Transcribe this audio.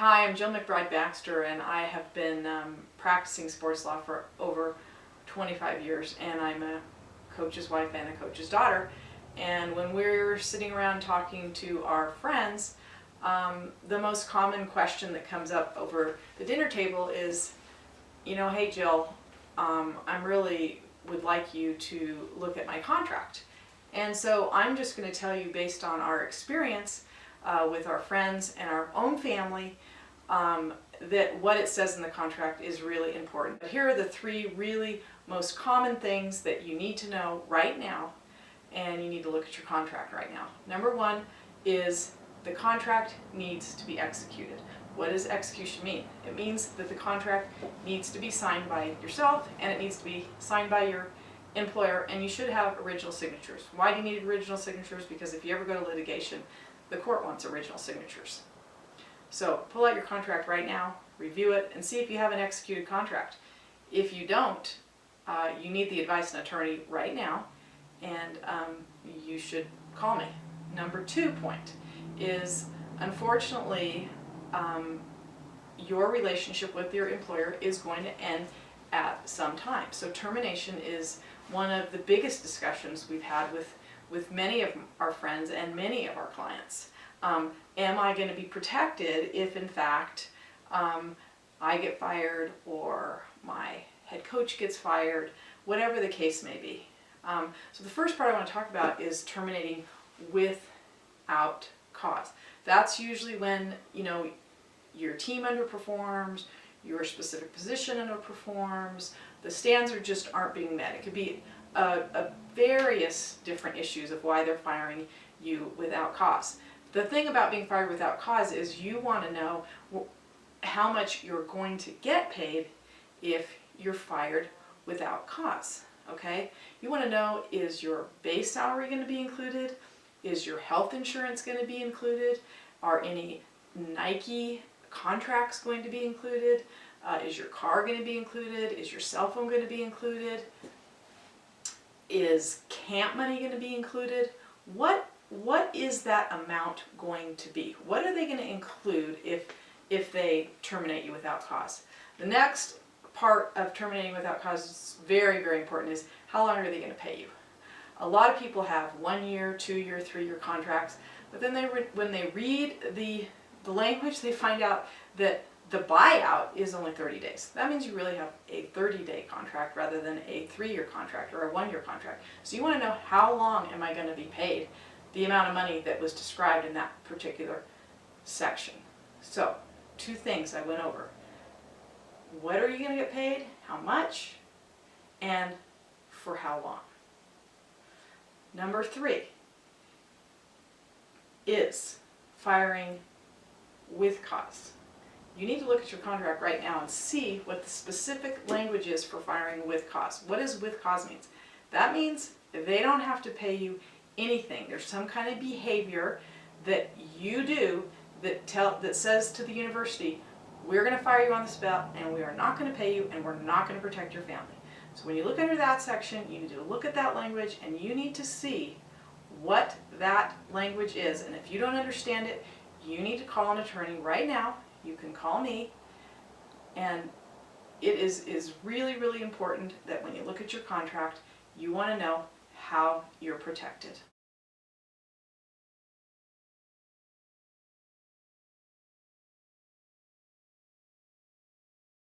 Hi, I'm Jill McBride Baxter, and I have been practicing sports law for over 25 years, and I'm a coach's wife and a coach's daughter. And when we're sitting around talking to our friends, the most common question that comes up over the dinner table is, hey Jill, I really would like you to look at my contract. And so I'm just going to tell you, based on our experience with our friends and our own family, that what it says in the contract is really important. But here are the three really most common things that you need to know right now, and you need to look at your contract right now. Number one is the contract needs to be executed. What does execution mean? It means that the contract needs to be signed by yourself, and it needs to be signed by your employer, and you should have original signatures. Why do you need original signatures? Because if you ever go to litigation, the court wants original signatures. So pull out your contract right now, review it, and see if you have an executed contract. If you don't, you need the advice of an attorney right now, and you should call me. Number 2 point is, unfortunately, your relationship with your employer is going to end at some time. So termination is one of the biggest discussions we've had with many of our friends and many of our clients. Am I going to be protected if, in fact, I get fired or my head coach gets fired, whatever the case may be? So the first part I want to talk about is terminating without cause. That's usually when, your team underperforms, your specific position underperforms, the standards just aren't being met. It could be various different issues of why they're firing you without cause. The thing about being fired without cause is you want to know how much you're going to get paid if you're fired without cause, okay? You want to know, is your base salary going to be included? Is your health insurance going to be included? Are any Nike contracts going to be included? Is your car going to be included? Is your cell phone going to be included? Is camp money going to be included? What is that amount going to be? What are they going to include if they terminate you without cause? The next part of terminating without cause is very, very important, is how long are they going to pay you? A lot of people have 1 year, 2 year, 3 year contracts, but then when they read the language, they find out that the buyout is only 30 days. That means you really have a 30-day contract rather than a 3-year contract or a 1-year contract. So you want to know, how long am I going to be paid the amount of money that was described in that particular section. So 2 things I went over. What are you going to get paid? How much? And for how long? Number 3 is firing with cause. You need to look at your contract right now and see what the specific language is for firing with cause. What does with cause means? That means they don't have to pay you anything. There's some kind of behavior that you do that says to the university, we're going to fire you on the spot, and we are not going to pay you, and we're not going to protect your family. So when you look under that section, you need to look at that language, and you need to see what that language is. And if you don't understand it, you need to call an attorney right now. You can call me, and it is really, really important that when you look at your contract, you want to know how you're protected.